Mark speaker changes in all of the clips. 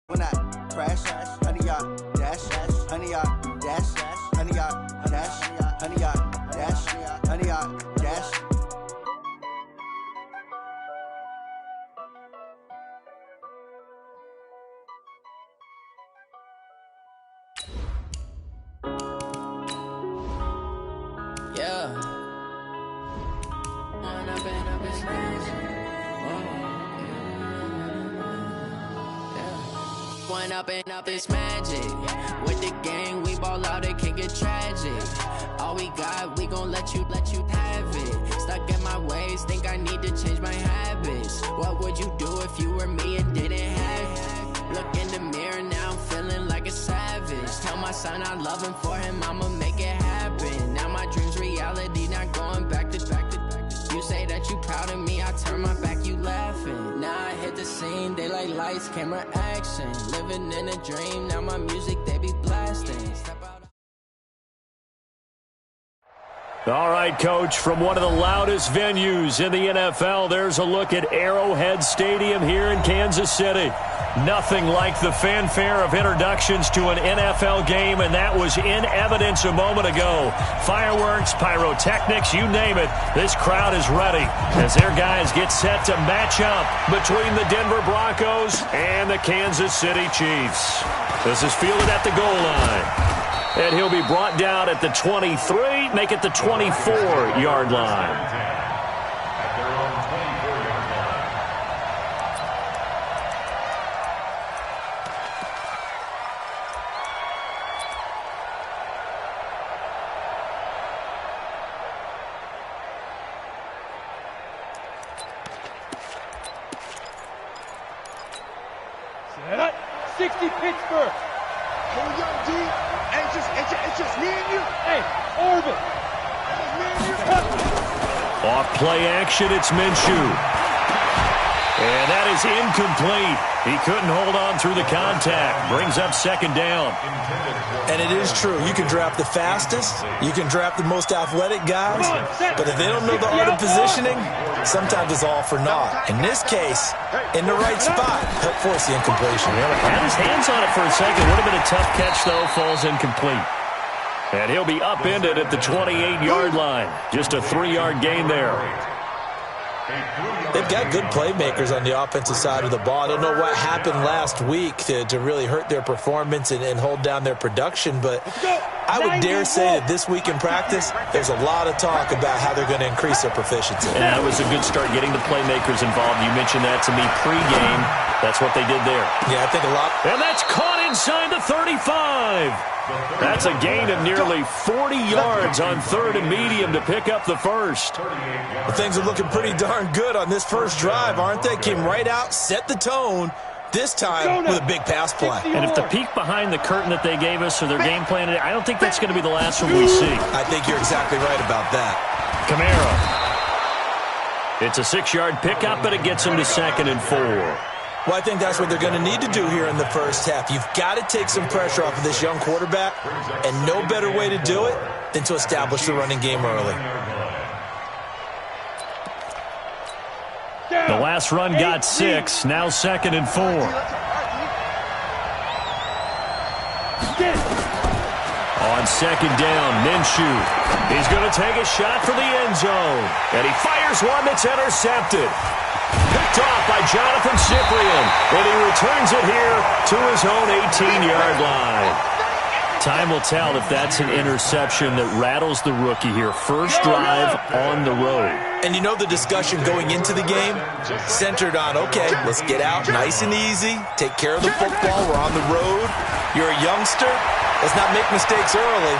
Speaker 1: When I crash, honey, yacht, dash, honey, yacht, dash, honey, yacht, dash, honey, yacht, dash, honey, yacht, dash.
Speaker 2: Yeah. One up and up is magic. With the gang, we ball out, it can get tragic. All we got, we gon' let you have it. Stuck in my ways, think I need to change my habits. What would you do if you were me and didn't have it? Look in the mirror, now I'm feeling like a savage. Tell my son I love him, for him I'ma make it happen. Now my dream's reality, not going back to. You say that you proud of me, I turn my back, you laughing. Now I hit the scene, they like lights, camera, action. Living in a dream, now my music, they be blasting. Step out.
Speaker 3: All right, Coach, from one of the loudest venues in the NFL, there's a look at Arrowhead Stadium here in Kansas City. Nothing like the fanfare of introductions to an NFL game, and that was in evidence a moment ago. Fireworks, pyrotechnics, you name it, this crowd is ready as their guys get set to match up between the Denver Broncos and the Kansas City Chiefs. This is fielded at the goal line. And he'll be brought down at the 23, make it the 24-yard line.
Speaker 4: Set up. 60 Pittsburgh. Hold up, D. Hey, it's just me and you. Hey, Orville.
Speaker 3: Off play action, it's Minshew. And that is incomplete. He couldn't hold on through the contact. Brings up second down.
Speaker 5: And it is true. You can draft the fastest. You can draft the most athletic guys. But if they don't know the art of positioning, sometimes it's all for naught. In this case, in the right spot, help force the incompletion.
Speaker 3: Had his hands on it for a second. Would have been a tough catch, though. Falls incomplete. And he'll be upended at the 28-yard line. Just a 3-yard gain there.
Speaker 5: They've got good playmakers on the offensive side of the ball. I don't know what happened last week to really hurt their performance and hold down their production, but I would dare say that this week in practice, there's a lot of talk about how they're going to increase their proficiency.
Speaker 3: Yeah, it was a good start getting the playmakers involved. You mentioned that to me pregame. That's what they did there.
Speaker 5: Yeah, I think a lot.
Speaker 3: And that's caught inside the 35. That's a gain of nearly 40 yards on third and medium to pick up the first.
Speaker 5: Well, things are looking pretty darn good on this first drive, aren't they? Came right out, set the tone, this time with a big pass play.
Speaker 3: And if the peek behind the curtain that they gave us or their game plan, I don't think that's going to be the last one we see.
Speaker 5: I think you're exactly right about that.
Speaker 3: Kamara. It's a 6-yard pickup, but it gets him to 2nd and 4.
Speaker 5: Well, I think that's what they're going to need to do here in the first half. You've got to take some pressure off of this young quarterback, and no better way to do it than to establish the running game early.
Speaker 3: The last run got 6, now 2nd and 4. On 2nd down, Minshew. He's going to take a shot for the end zone, and he fires one that's intercepted. Picked off by Jonathan Cyprien, and he returns it here to his own 18-yard line. Time will tell if that's an interception that rattles the rookie here. First drive on the road.
Speaker 5: And you know the discussion going into the game centered on, okay, let's get out nice and easy, take care of the football, we're on the road. You're a youngster, let's not make mistakes early.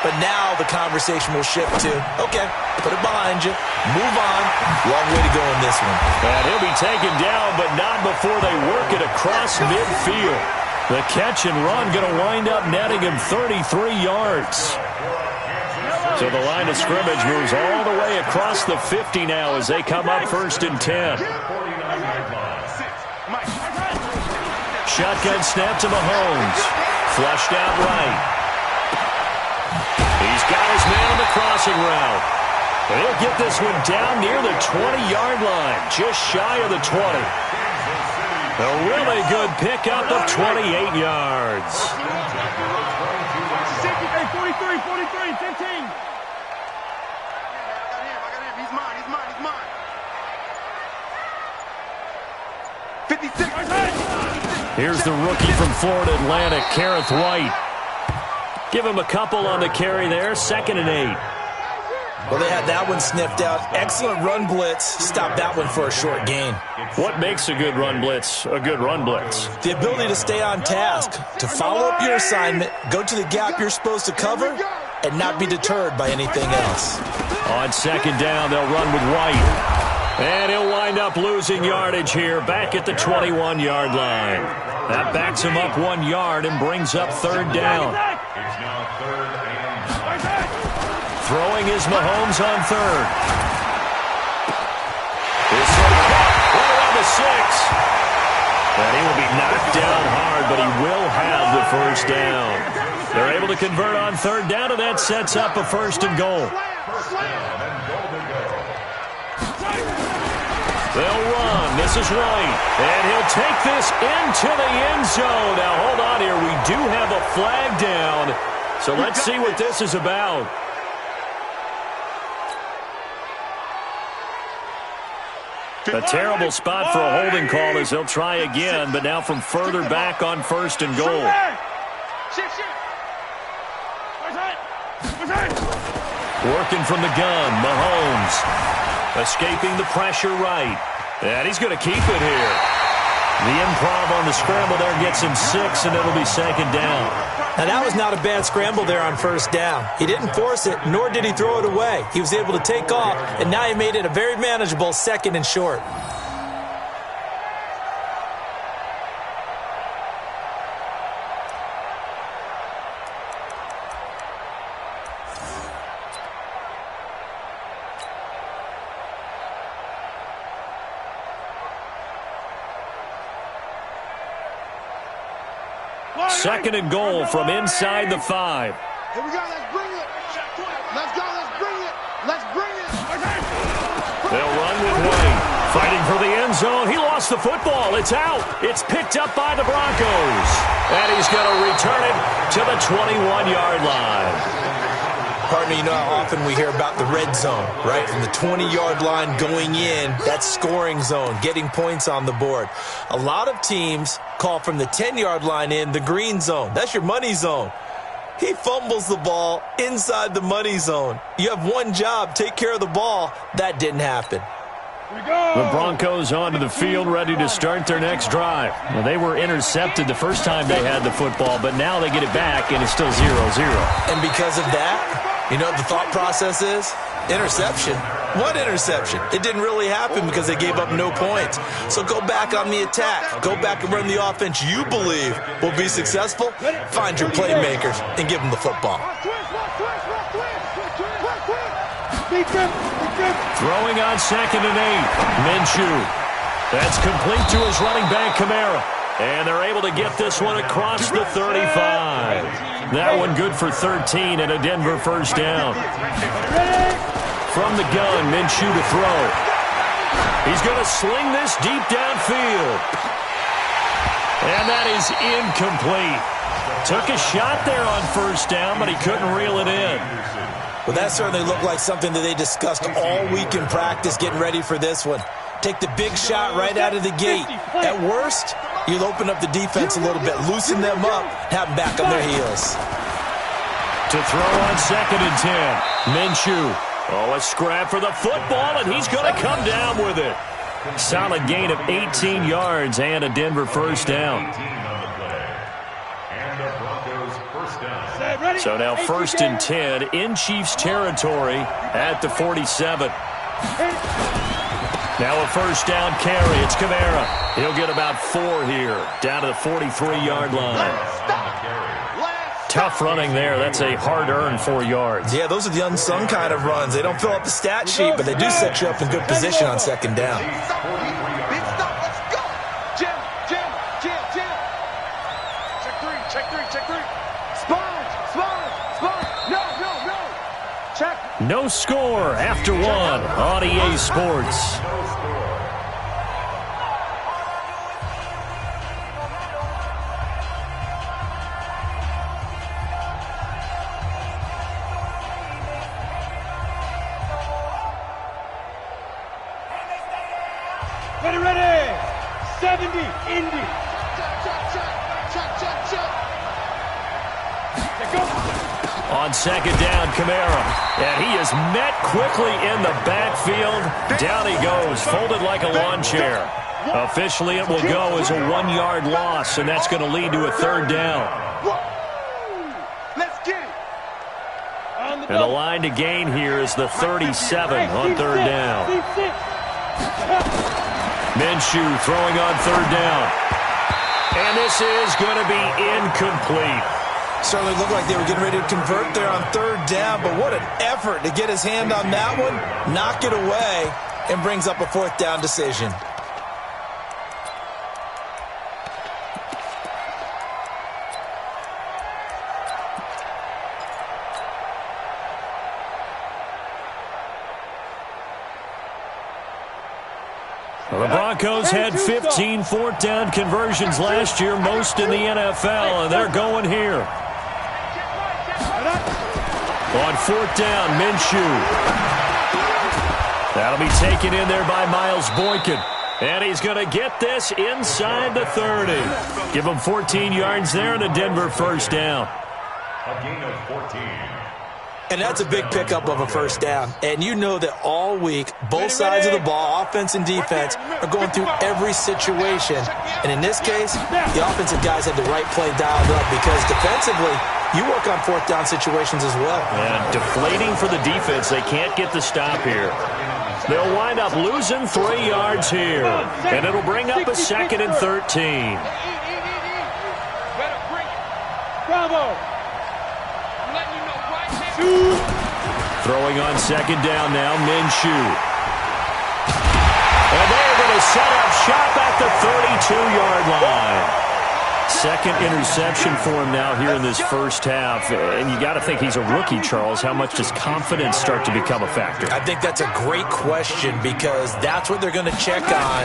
Speaker 5: But now the conversation will shift to, okay, put it behind you, move on. Long way to go in this one.
Speaker 3: And he'll be taken down, but not before they work it across midfield. The catch and run going to wind up netting him 33 yards. So the line of scrimmage moves all the way across the 50 now as they come up 1st and 10. Shotgun snap to Mahomes. Flushed out right. He's got his man on the crossing route. And he'll get this one down near the 20-yard line, just shy of the 20. A really good pickup of 28 yards.
Speaker 4: Hey, 43, 15.
Speaker 1: He's mine. 56.
Speaker 3: Here's the rookie from Florida Atlantic, Kareth White. Give him a couple on the carry there, 2nd and 8.
Speaker 5: Well, they had that one sniffed out. Excellent run blitz. Stop that one for a short gain.
Speaker 3: What makes a good run blitz a good run blitz?
Speaker 5: The ability to stay on task, to follow up your assignment, go to the gap you're supposed to cover, and not be deterred by anything else.
Speaker 3: On 2nd down, they'll run with White. And he'll wind up losing yardage here, back at the 21-yard line. That backs him up 1 yard and brings up 3rd down. Throwing is Mahomes on 3rd. This one caught right on the 6. And he will be knocked down hard, but he will have the 1st down. They're able to convert on 3rd down, and that sets up a 1st and goal. They'll run. This is White. And he'll take this into the end zone. Now, hold on here. We do have a flag down. So let's see what this is about. A terrible spot for a holding call as they'll try again, but now from further back on 1st and goal. Working from the gun, Mahomes. Escaping the pressure right. And he's going to keep it here. The improv on the scramble there gets him 6, and it'll be 2nd down.
Speaker 5: Now, that was not a bad scramble there on 1st down. He didn't force it, nor did he throw it away. He was able to take off, and now he made it a very manageable 2nd and short.
Speaker 3: Second and goal from inside the 5.
Speaker 4: Here we go, let's bring it. Let's go, let's bring it. Let's bring it.
Speaker 3: They'll run with White. Fighting for the end zone. He lost the football. It's out. It's picked up by the Broncos. And he's going to return it to the 21-yard line.
Speaker 5: Partner, you know how often we hear about the red zone, right? From the 20-yard line going in, that's scoring zone, getting points on the board. A lot of teams call from the 10-yard line in the green zone. That's your money zone. He fumbles the ball inside the money zone. You have one job, take care of the ball. That didn't happen.
Speaker 3: The Broncos onto the field, ready to start their next drive. Well, they were intercepted the first time they had the football, but now they get it back, and it's still 0-0.
Speaker 5: And because of that, you know what the thought process is? Interception. What interception? It didn't really happen because they gave up no points. So go back on the attack. Go back and run the offense you believe will be successful. Find your playmakers and give them the football.
Speaker 3: Throwing on 2nd and 8. Minshew. That's complete to his running back, Kamara. And they're able to get this one across the 35. That one good for 13 and a Denver 1st down. From the gun, Minshew to throw. He's going to sling this deep downfield. And that is incomplete. Took a shot there on 1st down, but he couldn't reel it in.
Speaker 5: Well, that certainly looked like something that they discussed all week in practice, getting ready for this one. Take the big shot right out of the gate. At worst, you'll open up the defense a little bit, loosen them up, have them back on their heels.
Speaker 3: To throw on 2nd and 10. Minshew. Oh, a scrap for the football, and he's going to come down with it. Solid gain of 18 yards and a Denver 1st down. So now 1st and 10 in Chiefs territory at the 47. Now a 1st down carry. It's Kamara. He'll get about 4 here, down to the 43-yard line. Tough running there. That's a hard-earned 4 yards.
Speaker 5: Yeah, those are the unsung kind of runs. They don't fill up the stat sheet, but they do set you up in good position on 2nd down.
Speaker 4: Big stop, let's go. Jim. Check three. Spawn. No. Check.
Speaker 3: No score after 1 on EA Sports.
Speaker 4: Ready. 70, Indy.
Speaker 3: On second down, Kamara. And he is met quickly in the backfield. Down he goes, folded like a lawn chair. Officially, it will go as a 1-yard loss, and that's going to lead to a third down.
Speaker 4: Let's get it.
Speaker 3: And the line to gain here is the 37 on third down. Minshew throwing on third down. And this is going to be incomplete.
Speaker 5: Certainly looked like they were getting ready to convert there on third down, but what an effort to get his hand on that one, knock it away, and brings up a fourth down decision.
Speaker 3: The Broncos had 15 fourth down conversions last year, most in the NFL, and they're going here. On fourth down, Minshew. That'll be taken in there by Miles Boykin. And he's going to get this inside the 30. Give him 14 yards there and a Denver first down.
Speaker 6: A gain of 14.
Speaker 5: And that's a big pickup of a first down. And you know that all week, both sides of the ball, offense and defense, are going through every situation. And in this case, the offensive guys had the right play dialed up because defensively, you work on fourth down situations as well.
Speaker 3: And deflating for the defense. They can't get the stop here. They'll wind up losing 3 yards here. And it'll bring up a second and 13.
Speaker 4: Bravo.
Speaker 3: Throwing on second down now, Minshew. And they're going to set up shop at the 32-yard line. Second interception for him now here in this first half. And you got to think he's a rookie, Charles. How much does confidence start to become a factor?
Speaker 5: I think that's a great question because that's what they're going to check on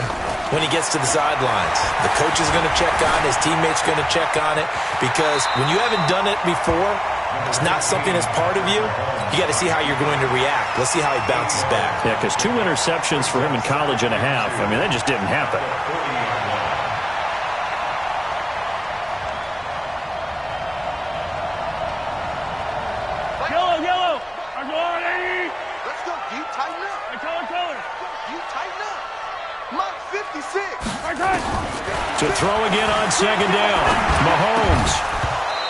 Speaker 5: when he gets to the sidelines. The coach is going to check on, his teammates going to check on it because when you haven't done it before, it's not something that's part of you. You got to see how you're going to react. Let's see how he bounces back.
Speaker 3: Yeah, because 2 interceptions for him in college and a half. I mean, that just didn't happen.
Speaker 4: Yellow. I'm going, Eddie.
Speaker 1: Let's go, D. Tighten up.
Speaker 4: Color.
Speaker 1: D. Tighten up. Mach 56.
Speaker 3: To throw again on second down, Mahomes.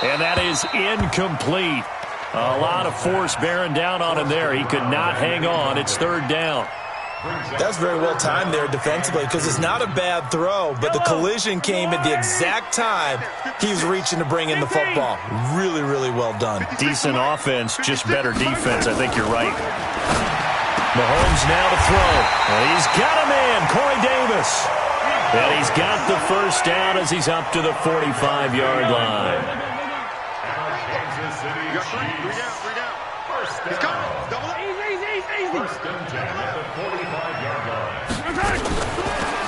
Speaker 3: And that is incomplete. A lot of force bearing down on him there. He could not hang on. It's third down.
Speaker 5: That's very well timed there defensively because it's not a bad throw, but the collision came at the exact time he was reaching to bring in the football. Really, really well done.
Speaker 3: Decent offense, just better defense. I think you're right. Mahomes now to throw. And he's got a man, Corey Davis. And he's got the first down as he's up to the 45-yard line.
Speaker 6: Three down. First down.
Speaker 4: Easy.
Speaker 6: First and 10 at the 45-yard line.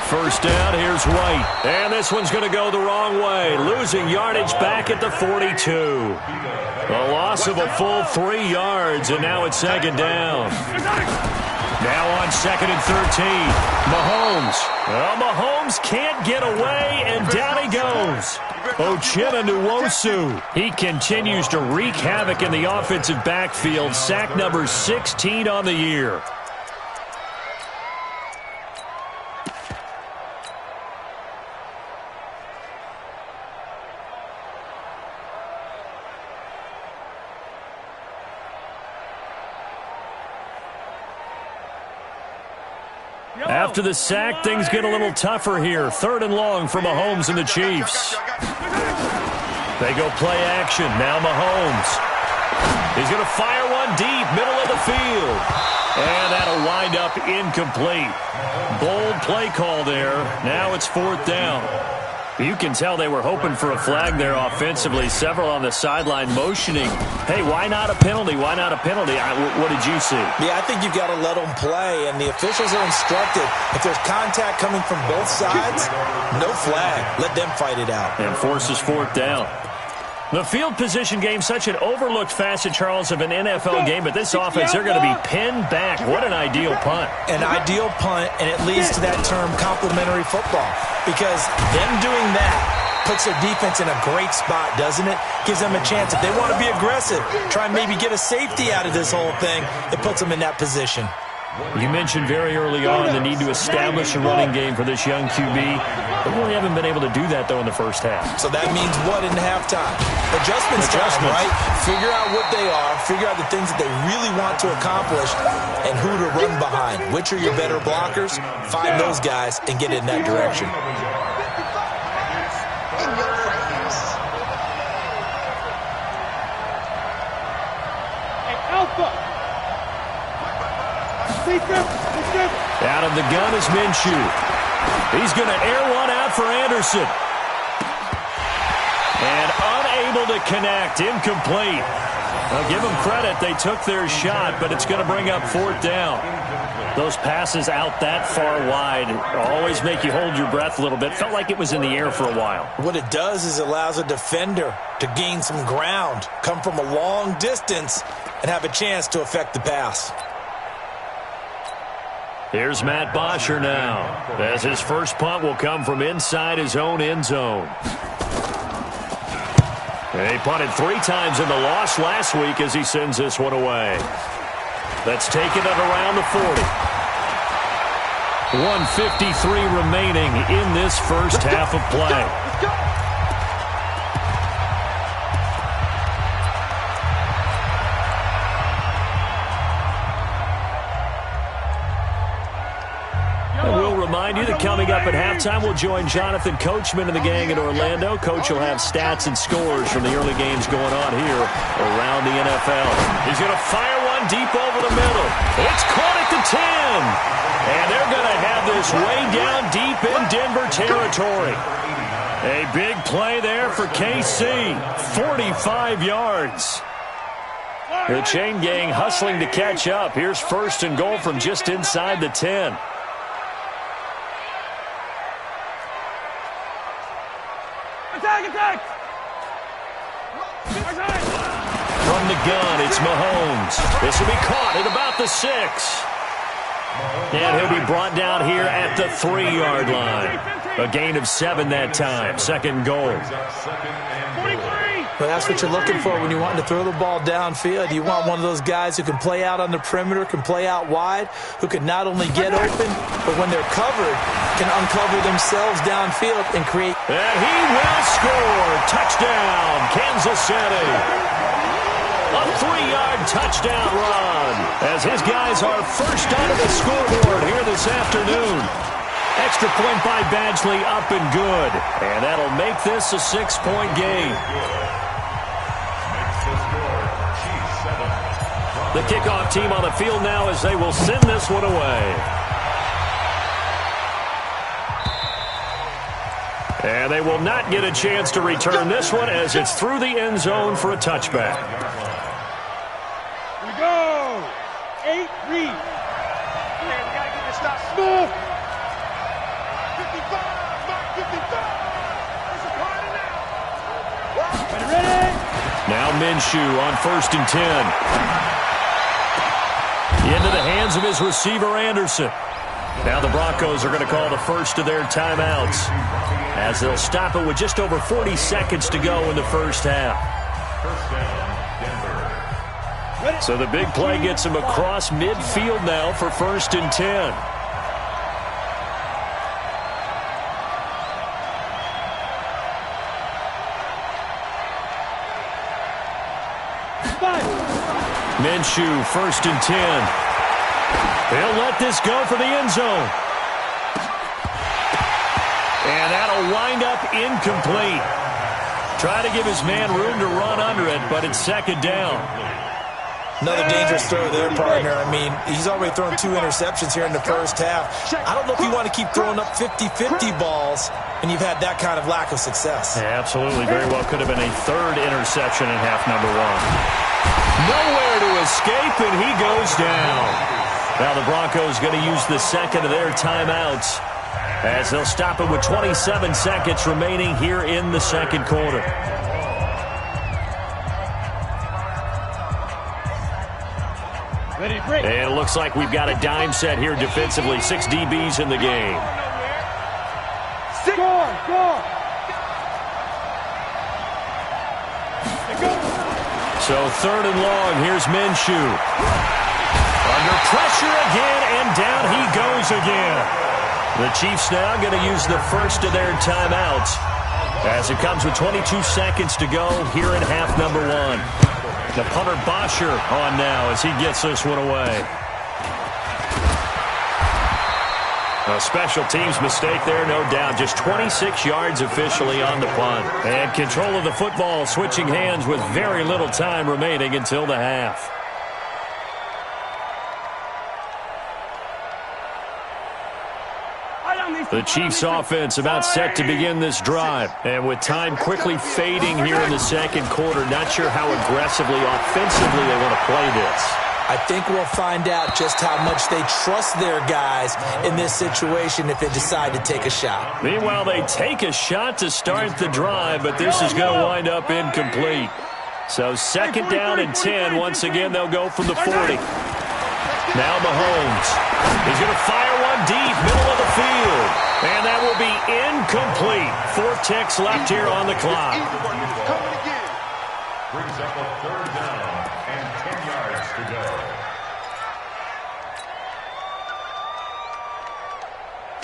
Speaker 3: First down, here's White. And this one's going to go the wrong way. Losing yardage back at the 42. A loss of a full 3 yards, and now it's second down. Now on second and 13, Mahomes. Well, Mahomes can't get away, and down he goes. Uchenna Nwosu. He continues to wreak havoc in the offensive backfield. Sack number 16 on the year. After the sack, things get a little tougher here. Third and long for Mahomes and the Chiefs. They go play action. Now Mahomes. He's going to fire one deep, middle of the field. And that'll wind up incomplete. Bold play call there. Now it's fourth down. You can tell they were hoping for a flag there offensively. Several on the sideline motioning. Hey, why not a penalty? Why not a penalty? What did you see?
Speaker 5: Yeah, I think you've got to let them play, and the officials are instructed if there's contact coming from both sides, no flag. Let them fight it out.
Speaker 3: And forces fourth down. The field position game, such an overlooked facet, Charles, of an NFL game, but this offense, they're going to be pinned back. What an ideal punt.
Speaker 5: An ideal punt, and it leads to that term complementary football, because them doing that puts their defense in a great spot, doesn't it? Gives them a chance. If they want to be aggressive, try and maybe get a safety out of this whole thing, it puts them in that position.
Speaker 3: You mentioned very early on the need to establish a running game for this young QB. They really haven't been able to do that, though, in the first half.
Speaker 5: So that means what in halftime? Adjustments time, right? Figure out what they are, figure out the things that they really want to accomplish, and who to run behind. Which are your better blockers? Find those guys and get in that direction.
Speaker 3: Out of the gun is Minshew. He's going to air one out for Anderson. And unable to connect. Incomplete. I'll give them credit. They took their shot, but it's going to bring up fourth down. Those passes out that far wide always make you hold your breath a little bit. Felt like it was in the air for a while. What it does is it allows a defender to gain some ground, come from a long distance, and have a chance to affect the pass. Here's Matt Bosher now, as his first punt will come from inside his own end zone. He punted 3 times in the loss last week as he sends this one away. That's taken at around the 40. 1:53 remaining in this first half of play. Remind you that coming up at halftime, we'll join Jonathan Coachman and the gang in Orlando. Coach will have stats and scores from the early games going on here around the NFL. He's going to fire one deep over the middle. It's caught at the 10. And they're going to have this way down deep in Denver territory. A big play there for KC. 45 yards. The chain gang hustling to catch up. Here's first and goal from just inside the 10. From the gun, it's Mahomes. This will be caught at about the 6. And he'll be brought down here at the 3-yard line. A gain of 7 that time. Second goal. Well, that's what you're looking for when you want to throw the ball downfield. You want one of those guys who can play out on the perimeter, can play out wide, who can not only get open, but when they're covered, can uncover themselves downfield and create. And he will score. Touchdown, Kansas City. A 3-yard touchdown run as his guys are first onto the scoreboard here this afternoon. Extra point by Badgley, up and good. And that'll make this a 6-point game. The kickoff team on the field now as they will send this one away. And they will not get a chance to return this one as it's through the end zone for a touchback.
Speaker 4: Here we go. 8 read. Yeah, we got to get this stop smooth. 55. Mark 55. There's a party now. Ready?
Speaker 3: Now Minshew on first and 10. Into the hands of his receiver, Anderson. Now the Broncos are going to call the first of their timeouts as they'll stop it with just over 40 seconds to go in the first half. So the big play gets him across midfield now for first and 10. Minshew, first and 10. He'll let this go for the end zone. And that'll wind up incomplete. Try to give his man room to run under it, but it's second down. Another dangerous throw there, partner. I mean, he's already thrown 2 interceptions here in the first half. I don't know if you want to keep throwing up 50-50 balls when you've had that kind of lack of success. Yeah, absolutely. Very well could have been a 3rd interception in half number 1. Nowhere to escape, and he goes down. Now the Broncos going to use the second of their timeouts as they'll stop it with 27 seconds remaining here in the second quarter. And it looks like we've got a dime set here defensively. 6 DBs in the game.
Speaker 4: Score!
Speaker 3: So 3rd and long, here's Minshew. Under pressure again, and down he goes again. The Chiefs now going to use the first of their timeouts as it comes with 22 seconds to go here in half number 1. The punter Bosher on now as he gets this one away. A special teams mistake there, no doubt. Just 26 yards officially on the punt. And control of the football switching hands with very little time remaining until the half. The Chiefs offense about set to begin this drive. And with time quickly fading here in the second quarter, not sure how aggressively, offensively they want to play this.
Speaker 5: I think we'll find out just how much they trust their guys in this situation if they decide to take a shot.
Speaker 3: Meanwhile, they take a shot to start the drive, but this is going to wind up incomplete. So 2nd down and 10. Once again, they'll go from the 40. Now Mahomes. He's going to fire one deep, middle of the field. And that will be incomplete. 4 ticks left here on the clock.
Speaker 6: Brings up a 3rd down and 10 yards to go.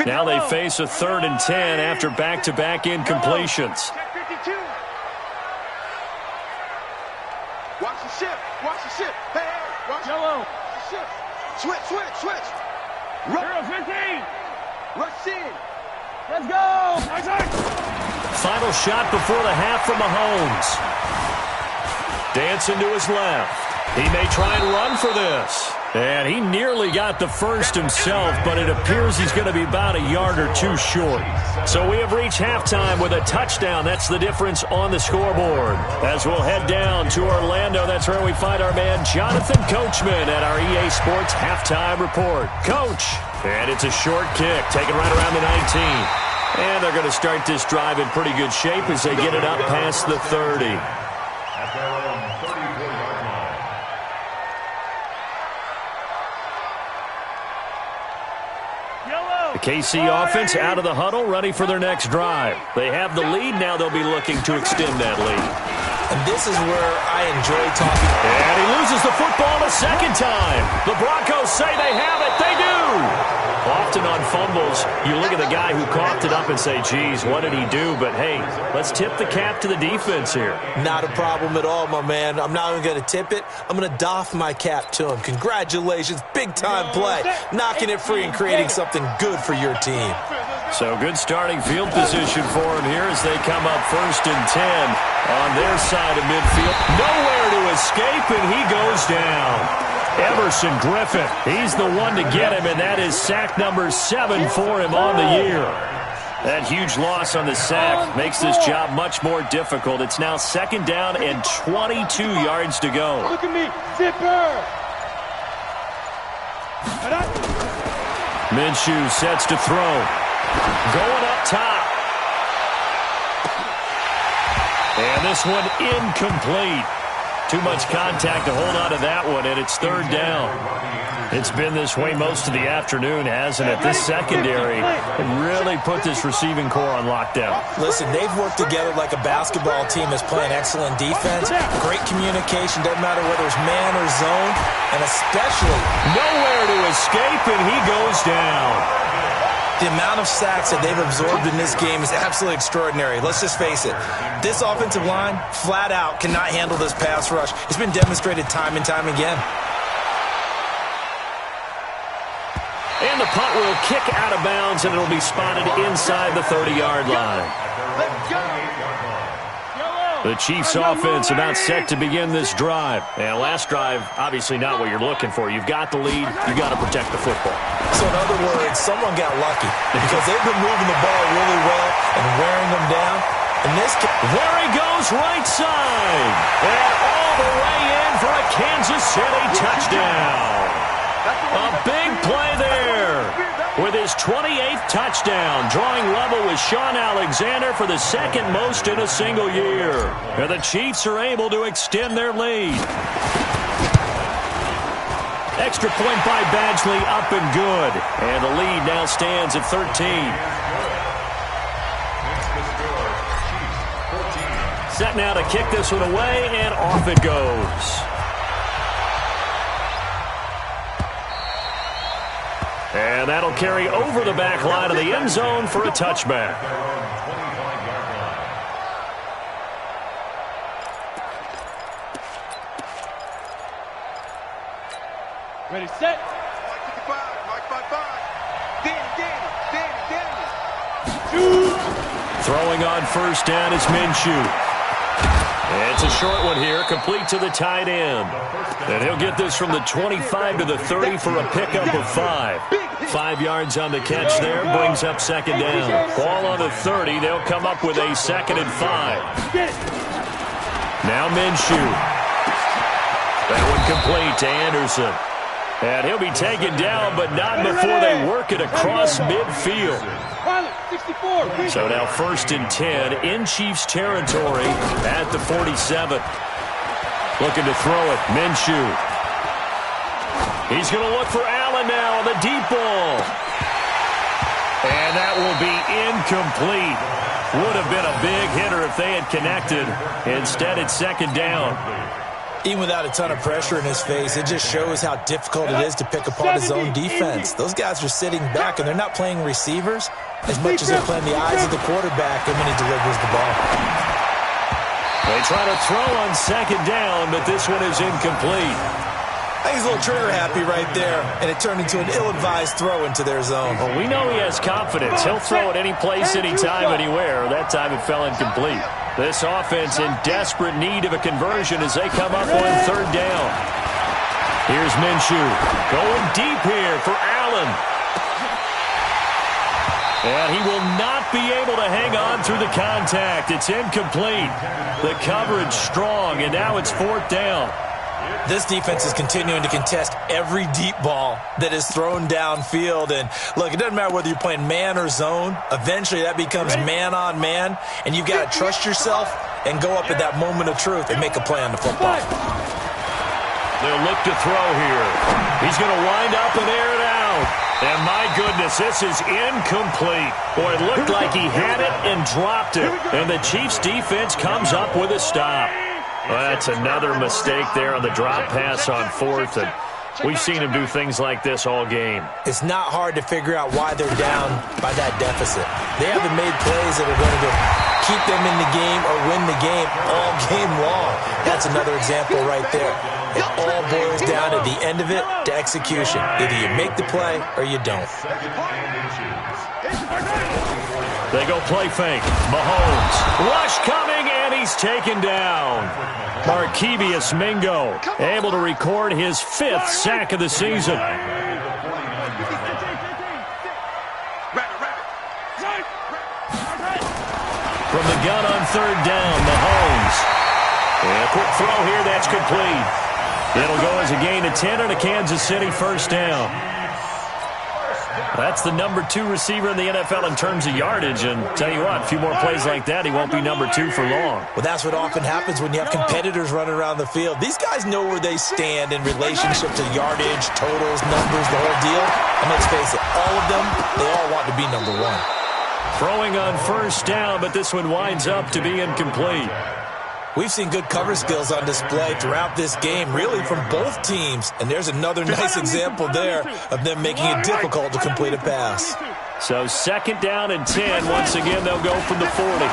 Speaker 3: Now they face a 3rd and 10 after back-to-back incompletions.
Speaker 4: Watch the ship. Hey, watch the ship. Switch. Rush 15. Rush in. Let's go.
Speaker 3: Final shot before the half from Mahomes. Dancing to his left. He may try and run for this. And he nearly got the first himself, but it appears he's going to be about a yard or 2 short. So we have reached halftime with a touchdown. That's the difference on the scoreboard. As we'll head down to Orlando, that's where we find our man Jonathan Coachman at our EA Sports Halftime Report. Coach, and it's a short kick, taken right around the 19. And they're going to start this drive in pretty good shape as they get it up past the 30.
Speaker 6: At their own 34-yard line.
Speaker 3: The KC offense out of the huddle, ready for their next drive. They have the lead. Now they'll be looking to extend that lead.
Speaker 5: And this is where I enjoy talking.
Speaker 3: And he loses the football a second time. The Broncos say they have it. They do. Often on fumbles, you look at the guy who coughed it up and say, geez, what did he do? But, hey, let's tip the cap to the defense here.
Speaker 5: Not a problem at all, my man. I'm not even going to tip it. I'm going to doff my cap to him. Congratulations. Big-time play. Knocking it free and creating something good for your team.
Speaker 3: So good starting field position for him here as they come up 1st and 10 on their side of midfield. Nowhere to escape, and he goes down. Emerson Griffin, he's the one to get him, and that is sack number 7 for him on the year. That huge loss on the sack makes this job much more difficult. It's now 2nd down and 22 yards to go.
Speaker 4: Look at me, zipper.
Speaker 3: Minshew sets to throw. Going up top. And this one incomplete. Too much contact to hold on to that one, and it's 3rd down. It's been this way most of the afternoon, hasn't it? This secondary really put this receiving core on lockdown.
Speaker 5: Listen, they've worked together like a basketball team that's playing excellent defense. Great communication, doesn't matter whether it's man or zone, and especially
Speaker 3: nowhere to escape, and he goes down.
Speaker 5: The amount of sacks that they've absorbed in this game is absolutely extraordinary. Let's just face it. This offensive line, flat out, cannot handle this pass rush. It's been demonstrated time and time again.
Speaker 3: And the punt will kick out of bounds, and it'll be spotted inside the 30-yard line. The Chiefs offense about set to begin this drive. And last drive, obviously not what you're looking for. You've got the lead. You've got to protect the football.
Speaker 5: So in other words, someone got lucky because they've been moving the ball really well and wearing them down. In this case,
Speaker 3: there he goes, right side. And all the way in for a Kansas City touchdown. A big play there with his 28th touchdown, drawing level with Sean Alexander for the 2nd most in a single year. And the Chiefs are able to extend their lead. Extra point by Badgley, up and good. And the lead now stands at 13. Set now to kick this one away, and off it goes. And that'll carry over the back line of the end zone for a touchback.
Speaker 4: Ready, set.
Speaker 3: Throwing on first down is Minshew. It's a short one here, complete to the tight end. And he'll get this from the 25 to the 30 for a pickup of 5. 5 yards on the catch there, brings up second down. Ball on the 30, they'll come up with a 2nd and 5. Now Minshew. That one complete to Anderson. And he'll be taken down, but not before they work it across midfield. So now 1st and 10 in Chiefs territory at the 47. Looking to throw it, Minshew. He's going to look for Allen now on the deep ball. And that will be incomplete. Would have been a big hitter if they had connected. Instead, it's 2nd down.
Speaker 5: Even without a ton of pressure in his face, it just shows how difficult it is to pick apart his own defense. Those guys are sitting back, and they're not playing receivers as much as they're playing the eyes of the quarterback and when he delivers the ball.
Speaker 3: They try to throw on 2nd down, but this one is incomplete.
Speaker 5: I think he's a little trigger happy right there, and it turned into an ill-advised throw into their zone.
Speaker 3: Well, we know he has confidence. He'll throw it any place, anytime, anywhere. That time it fell incomplete. This offense in desperate need of a conversion as they come up on 3rd down. Here's Minshew going deep here for Allen. And he will not be able to hang on through the contact. It's incomplete. The coverage strong, and now it's 4th down.
Speaker 5: This defense is continuing to contest every deep ball that is thrown downfield. And, look, it doesn't matter whether you're playing man or zone. Eventually, that becomes man-on-man, and you've got to trust yourself and go up at that moment of truth and make a play on the football.
Speaker 3: They'll look to throw here. He's going to wind up and air it out. And, my goodness, this is incomplete. Boy, it looked like he had it and dropped it. And the Chiefs' defense comes up with a stop. Well, that's another mistake there on the drop pass on 4th, and we've seen him do things like this all game.
Speaker 5: It's not hard to figure out why they're down by that deficit. They haven't made plays that are going to keep them in the game or win the game all game long. That's another example right there. It all boils down at the end of it to execution. Either you make the play or you don't.
Speaker 3: They go play fake. Mahomes. Rush coming, and he's taken down. Markevious Mingo able to record his 5th sack of the season. From the gun on 3rd down, Mahomes. And a quick throw here, that's complete. It'll go as a gain of 10 on a Kansas City 1st down. That's the number 2 receiver in the NFL in terms of yardage, and tell you what, a few more plays like that, he won't be number 2 for long.
Speaker 5: Well, that's what often happens when you have competitors running around the field. These guys know where they stand in relationship to yardage, totals, numbers, the whole deal. And let's face it, all of them, they all want to be number 1.
Speaker 3: Throwing on 1st down, but this one winds up to be incomplete.
Speaker 5: We've seen good cover skills on display throughout this game, really from both teams. And there's another nice example there of them making it difficult to complete a pass.
Speaker 3: So 2nd down and 10. Once again, they'll go from the 40. Throwing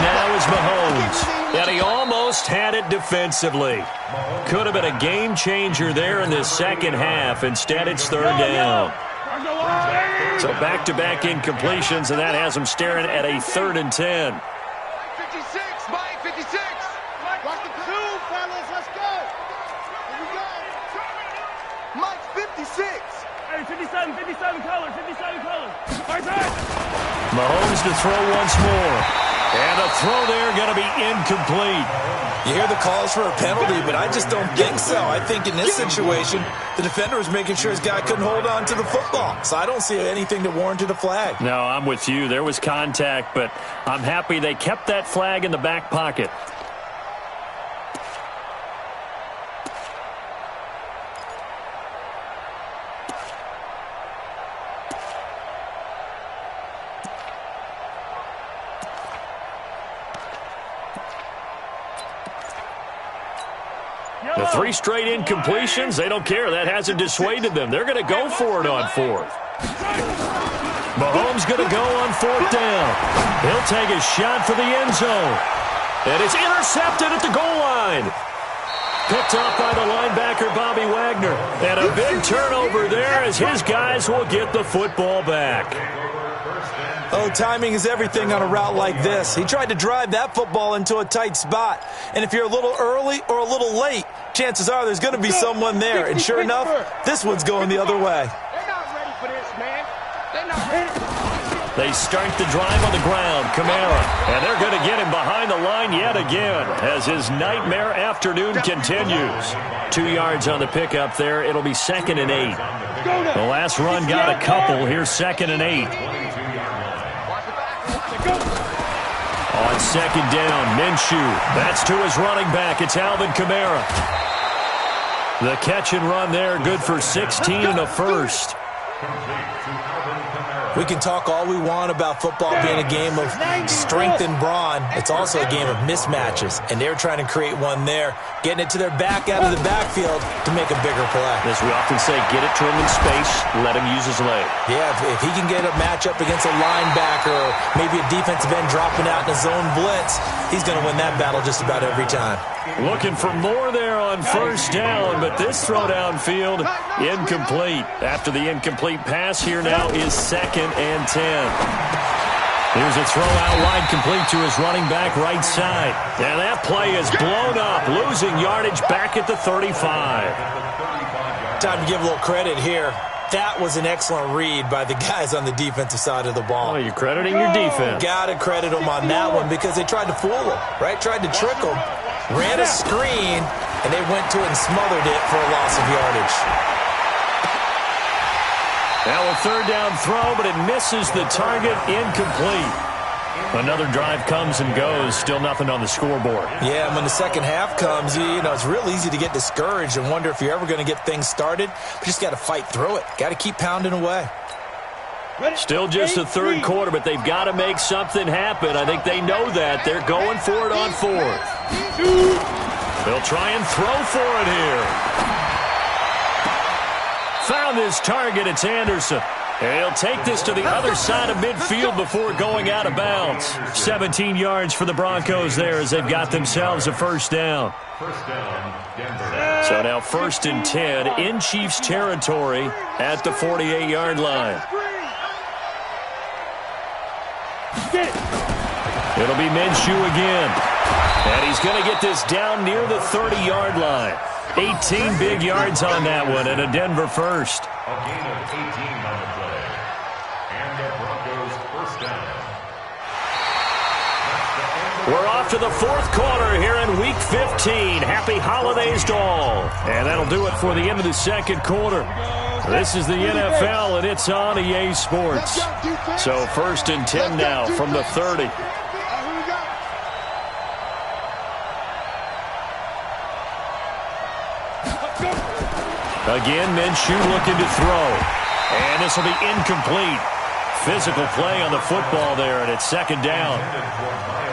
Speaker 3: now is Mahomes. And he almost had it defensively. Could have been a game changer there in this 2nd half. Instead, it's 3rd down. So back-to-back incompletions, and that has them staring at a 3rd and 10.
Speaker 4: Hey, 57 colors.
Speaker 3: Mahomes to throw once more. And a throw there going to be incomplete.
Speaker 5: You hear the calls for a penalty, but I just don't think so. I think in this situation, the defender was making sure his guy couldn't hold on to the football. So I don't see anything that warranted a flag.
Speaker 3: No, I'm with you. There was contact, but I'm happy they kept that flag in the back pocket. 3 straight incompletions, they don't care. That hasn't dissuaded them. They're going to go for it on 4th. Mahomes going to go on 4th down. He'll take a shot for the end zone. And it's intercepted at the goal line. Picked off by the linebacker, Bobby Wagner. And a big turnover there as his guys will get the football back.
Speaker 5: Oh, timing is everything on a route like this. He tried to drive that football into a tight spot. And if you're a little early or a little late, chances are there's going to be someone there. And sure enough, this one's going the other way.
Speaker 4: They're not ready for this, man. They're not ready.
Speaker 3: They start the drive on the ground. Kamara. And they're going to get him behind the line yet again as his nightmare afternoon continues. 2 yards on the pickup there. It'll be 2nd and 8. The last run got a couple. Here's 2nd and 8. On 2nd down, Minshew. That's to his running back. It's Alvin Kamara. The catch and run there, good for 16 and a first.
Speaker 5: We can talk all we want about football being a game of strength and brawn. It's also a game of mismatches, and they're trying to create one there, getting it to their back out of the backfield to make a bigger play.
Speaker 3: As we often say, get it to him in space, let him use his leg.
Speaker 5: Yeah, if he can get a matchup against a linebacker or maybe a defensive end dropping out in a zone blitz, he's going to win that battle just about every time.
Speaker 3: Looking for more there on 1st down, but this throw downfield, incomplete. After the incomplete pass, here now is 2nd and 10. Here's a throw out wide, complete to his running back right side. And that play is blown up, losing yardage back at the 35.
Speaker 5: Time to give a little credit here. That was an excellent read by the guys on the defensive side of the ball.
Speaker 3: Oh, you're crediting your defense.
Speaker 5: Got to credit them on that one because they tried to fool him, right? Tried to trick him, ran a screen, and they went to it and smothered it for a loss of yardage.
Speaker 3: Now a 3rd down throw, but it misses the target, incomplete. Another drive comes and goes, still nothing on the scoreboard.
Speaker 5: Yeah, and when the second half comes, you know, it's real easy to get discouraged and wonder if you're ever going to get things started. But you just got to fight through it. Got to keep pounding away.
Speaker 3: Still just the 3rd quarter, but they've got to make something happen. I think they know that. They're going for it on 4th. They'll try and throw for it here. Found his target. It's Anderson. And he'll take this to the other side of midfield before going out of bounds. 17 yards for the Broncos there as they've got themselves a 1st down. So now 1st and 10 in Chiefs territory at the 48-yard line. It'll be Minshew again. And he's going to get this down near the 30-yard line. 18 big yards on that one and a Denver first.
Speaker 6: A gain of 18 on the play. And the Broncos 1st down.
Speaker 3: We're off to the 4th quarter here in Week 15. Happy holidays to all. And that'll do it for the end of the 2nd quarter. This is the NFL, and it's on EA Sports. So 1st and 10 now from the 30. Again, Minshew looking to throw. And this will be incomplete. Physical play on the football there, and it's 2nd down.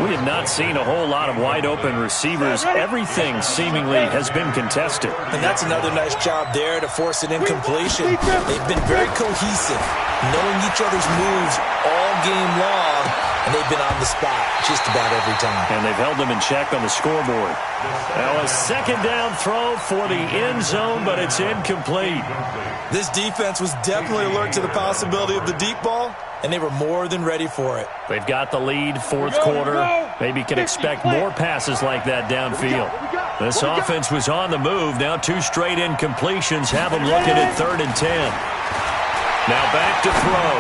Speaker 3: We have not seen a whole lot of wide-open receivers. Everything seemingly has been contested.
Speaker 5: And that's another nice job there to force an incompletion. They've been very cohesive, knowing each other's moves all game long, and they've been on the spot just about every time.
Speaker 3: And they've held them in check on the scoreboard. Now a 2nd down throw for the end zone, but it's incomplete.
Speaker 5: This defense was definitely alert to the possibility of the deep ball, and they were more than ready for it.
Speaker 3: They've got the lead, 4th quarter. Maybe can expect more passes like that downfield. This offense was on the move. Now 2 straight incompletions have them looking at 3rd and 10. Now back to throw.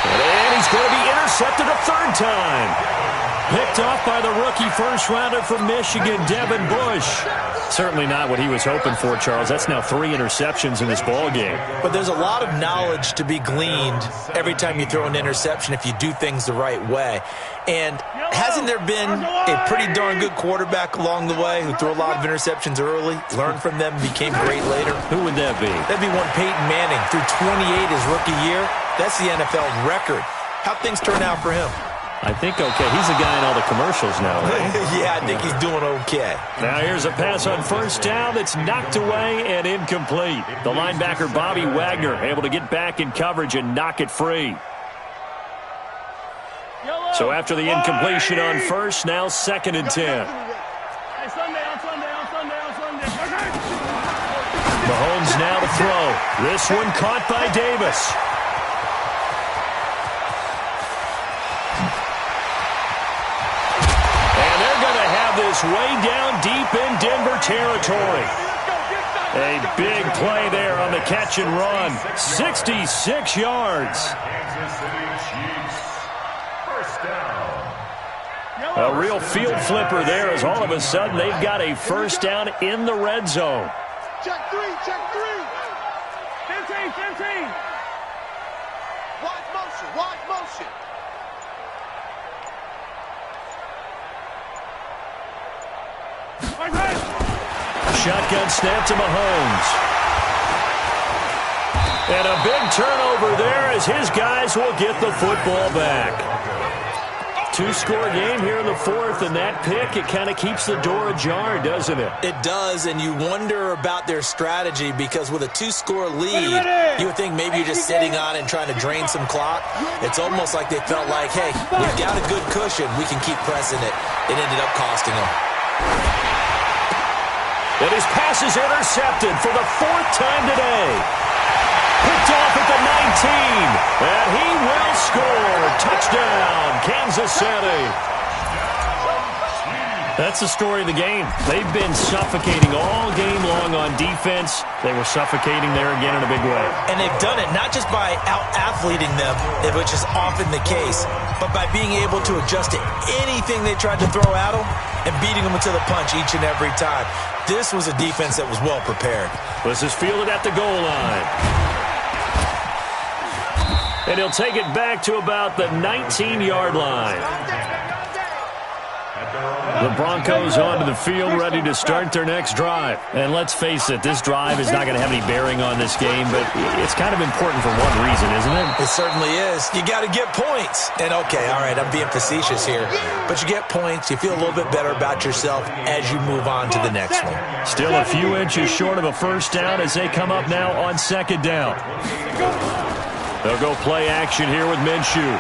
Speaker 3: And he's going to be intercepted a 3rd time. Picked off by the rookie first-rounder from Michigan, Devin Bush. Certainly not what he was hoping for, Charles. That's now 3 interceptions in this ballgame.
Speaker 5: But there's a lot of knowledge to be gleaned every time you throw an interception if you do things the right way. And hasn't there been a pretty darn good quarterback along the way who threw a lot of interceptions early, learned from them, and became great later?
Speaker 3: Who would that be?
Speaker 5: That'd be one Peyton Manning. Threw 28 his rookie year. That's the NFL record. How'd things turn out for him?
Speaker 3: I think okay. He's the guy in all the commercials now, right?
Speaker 5: Yeah, I think he's doing okay.
Speaker 3: Now here's a pass on first down that's knocked away and incomplete. The linebacker, Bobby Wagner, able to get back in coverage and knock it free. So after the incompletion on first, now 2nd and 10. Mahomes now to throw. This one caught by Davis. And they're going to have this way down deep in Denver territory. A big play there on the catch and run. 66 yards. A real field flipper there as all of a sudden they've got a first down in the red zone.
Speaker 4: Check three. 15. Watch motion.
Speaker 3: Shotgun snap to Mahomes. And a big turnover there as his guys will get the football back. 2-score game here in the 4th, and that pick, it kind of keeps the door ajar, doesn't it?
Speaker 5: It does, and you wonder about their strategy because with a 2-score lead, you would think maybe you're just sitting on and trying to drain some clock. It's almost like they felt like, hey, we've got a good cushion. We can keep pressing it. It ended up costing them.
Speaker 3: And his pass is intercepted for the 4th time today. Picked off at the 19, and he will score. Touchdown, Kansas City. That's the story of the game. They've been suffocating all game long on defense. They were suffocating there again in a big way.
Speaker 5: And they've done it not just by out-athleting them, which is often the case, but by being able to adjust to anything they tried to throw at them and beating them to the punch each and every time. This was a defense that was well prepared.
Speaker 3: This is fielded at the goal line. And he'll take it back to about the 19-yard line. The Broncos onto the field, ready to start their next drive. And let's face it, this drive is not going to have any bearing on this game, but it's kind of important for one reason, isn't it?
Speaker 5: It certainly is. You got to get points. And, okay, all right, I'm being facetious here. But you get points, you feel a little bit better about yourself as you move on to the next one.
Speaker 3: Still a few inches short of a first down as they come up now on 2nd down. They'll go play action here with Minshew.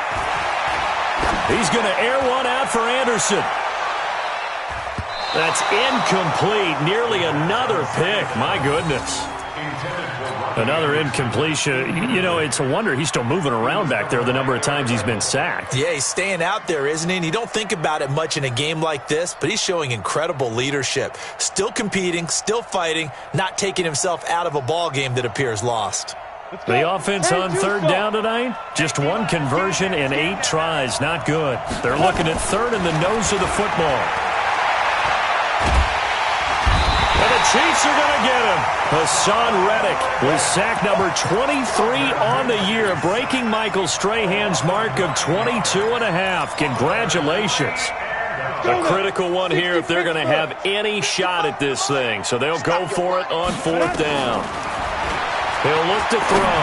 Speaker 3: He's going to air one out for Anderson. That's incomplete. Nearly another pick. My goodness. Another incompletion. You know, it's a wonder he's still moving around back there the number of times he's been sacked.
Speaker 5: Yeah, he's staying out there, isn't he? And you don't think about it much in a game like this, but he's showing incredible leadership. Still competing, still fighting, not taking himself out of a ball game that appears lost.
Speaker 3: The offense on 3rd down tonight, just 1 conversion in 8 tries. Not good. They're looking at 3rd in the nose of the football. And the Chiefs are going to get him. Hassan Reddick with sack number 23 on the year, breaking Michael Strahan's mark of 22.5. Congratulations. A critical one here if they're going to have any shot at this thing. So they'll go for it on 4th down. He'll look to throw.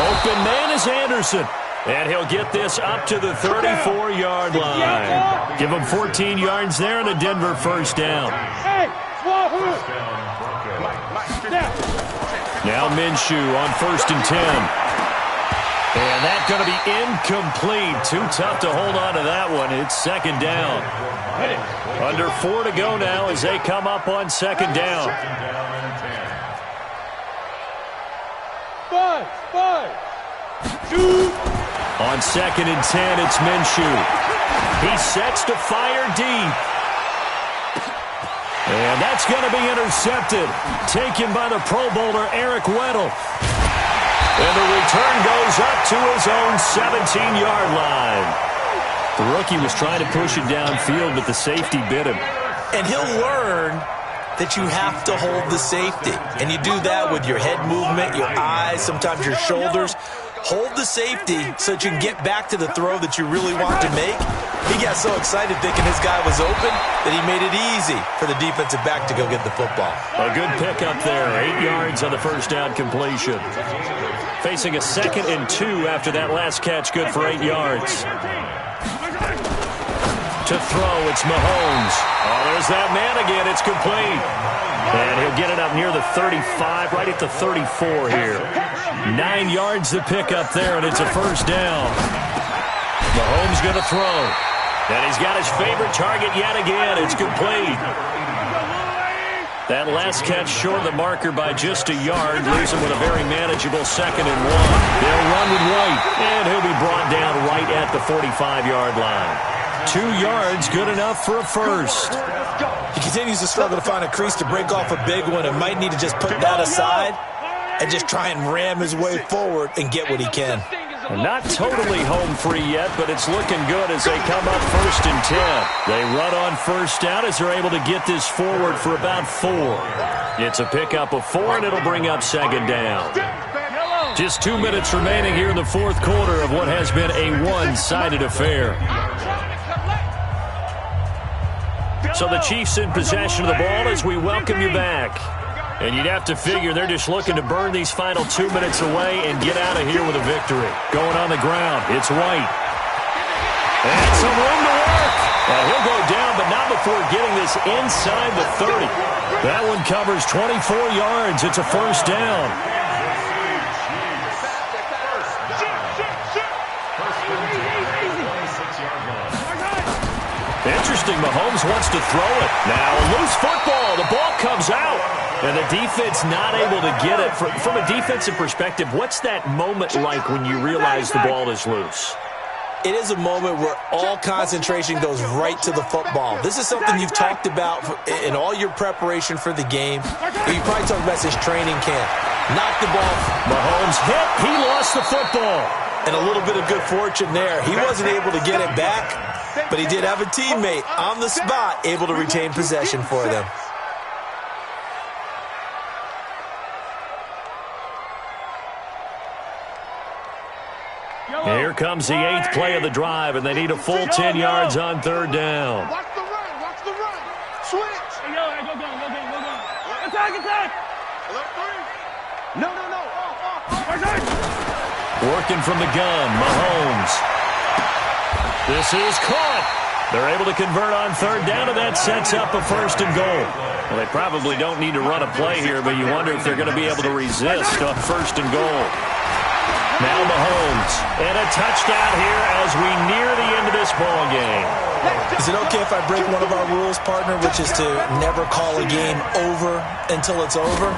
Speaker 3: Open man is Anderson. And he'll get this up to the 34-yard line. Give him 14 yards there and a Denver first down. Now Minshew on 1st and 10. And that's going to be incomplete. Too tough to hold on to that one. It's 2nd down. Under 4 to go now as they come up on 2nd down.
Speaker 4: 5, 2.
Speaker 3: On 2nd and 10, it's Minshew. He sets to fire deep. And that's going to be intercepted. Taken by the Pro Bowler, Eric Weddle. And the return goes up to his own 17-yard line. The rookie was trying to push it downfield, but the safety bit him.
Speaker 5: And he'll learn that you have to hold the safety. And you do that with your head movement, your eyes, sometimes your shoulders. hold the safety so that you can get back to the throw that you really want to make. He got so excited thinking his guy was open that he made it easy for the defensive back to go get the football.
Speaker 3: A good pickup there. 8 yards on the first down completion. Facing a 2nd and 2 after that last catch, good for 8 yards. To throw, it's Mahomes. Oh, there's that man again. It's complete. And he'll get it up near the 35, right at the 34 here. 9 yards to pick up there, and it's a first down. Mahomes going to throw. And he's got his favorite target yet again. It's complete. That last catch short of the marker by just a yard, leaves him with a very manageable 2nd and 1. They'll run with White, and he'll be brought down right at the 45-yard line. 2 yards, good enough for a first.
Speaker 5: He continues to struggle to find a crease to break off a big one and might need to just put that aside and just try and ram his way forward and get what he can.
Speaker 3: And not totally home free yet, but it's looking good as they come up 1st and 10. They run on first down as they're able to get this forward for about 4. It's a pickup of 4, and it'll bring up 2nd down. Just 2 minutes remaining here in the 4th quarter of what has been a one-sided affair. So the Chiefs in possession of the ball as we welcome you back. And you'd have to figure they're just looking to burn these final 2 minutes away and get out of here with a victory. Going on the ground, it's White. And some room to work. He'll go down, but not before getting this inside the 30. That one covers 24 yards. It's a first down. Interesting, Mahomes wants to throw it. Now a loose football. The ball comes out. And the defense not able to get it. From a defensive perspective, what's that moment like when you realize the ball is loose?
Speaker 5: It is a moment where all concentration goes right to the football. This is something you've talked about in all your preparation for the game. You probably talked about this training camp. Knock the ball.
Speaker 3: Mahomes hit. He lost the football.
Speaker 5: And a little bit of good fortune there. He wasn't able to get it back, but he did have a teammate on the spot able to retain possession for them.
Speaker 3: Here comes the 8th play of the drive, and they need a full 10 yards on 3rd down.
Speaker 4: Watch the run, watch the run. Switch. Hey, go. Attack. No.
Speaker 3: Working from the gun, Mahomes. This is caught. They're able to convert on 3rd down, and that sets up a 1st and goal. Well, they probably don't need to run a play here, but you wonder if they're going to be able to resist on 1st and goal. Now Mahomes, and a touchdown here as we near the end of this ball game.
Speaker 5: Is it okay if I break one of our rules, partner, which is to never call a game over until it's over?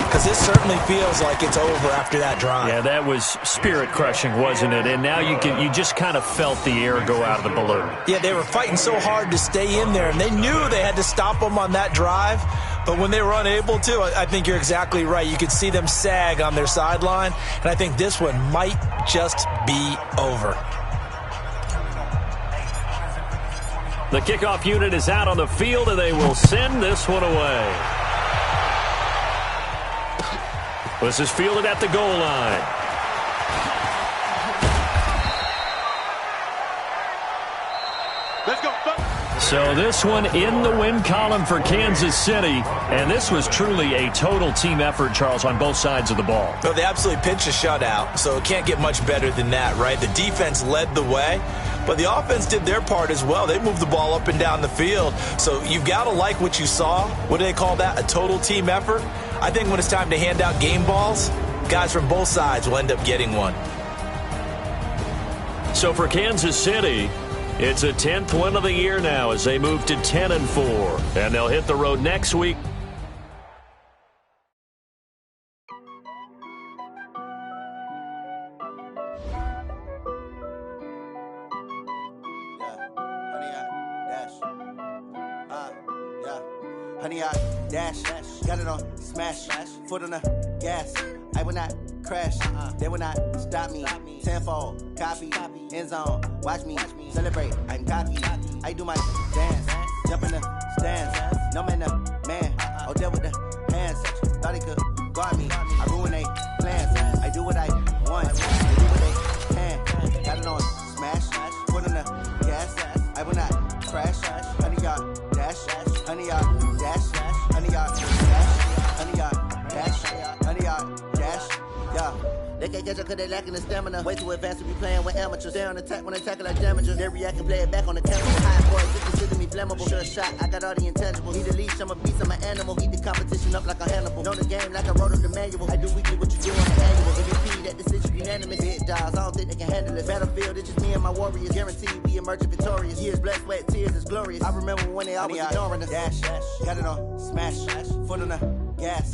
Speaker 5: Because this certainly feels like it's over after that drive.
Speaker 3: Yeah, that was spirit-crushing, wasn't it? And now you just kind of felt the air go out of the balloon.
Speaker 5: Yeah, they were fighting so hard to stay in there, and they knew they had to stop them on that drive. But when they were unable to, I think you're exactly right. You could see them sag on their sideline, and I think this one might just be over.
Speaker 3: The kickoff unit is out on the field, and they will send this one away. This is fielded at the goal line.
Speaker 4: Let's go.
Speaker 3: So this one in the win column for Kansas City, and this was truly a total team effort, Charles, on both sides of the ball.
Speaker 5: Well, they absolutely pitched a shutout, so it can't get much better than that, right? The defense led the way, but the offense did their part as well. They moved the ball up and down the field, so you've got to like what you saw. What do they call that? A total team effort? I think when it's time to hand out game balls, guys from both sides will end up getting one.
Speaker 3: So for Kansas City, it's a 10th win of the year now as they move to 10-4, and they'll hit the road next week.
Speaker 1: Honey, I dash, got it on smash, foot on the gas. I will not crash, they will not stop me. Tenfold, copy, end zone, watch me celebrate. I'm cocky, I do my dance, jump in the stands. No man, man, oh there with the hands. Thought he could guard me, I ruin they plans. I do what I want, they do what they They can't catch up cause they lacking the stamina. Way too advanced to be playing with amateurs. Stay on attack when they tackle like damagers. They react and play it back on the camera. High boys, just consider me flammable. Sure shot, I got all the intangibles. Need a leash, I'm a beast, I'm an animal. Eat the competition up like a Hannibal. Know the game like I wrote up the manual. I do weekly what you do on the annual. MVP, that decision unanimous. Big dogs, I don't think they can handle it. Battlefield, it's just me and my warriors. Guaranteed we emerging victorious. Years, blood, sweat, tears, is glorious. I remember when they always ignoring us. Dash, got it on, smash, foot on the gas.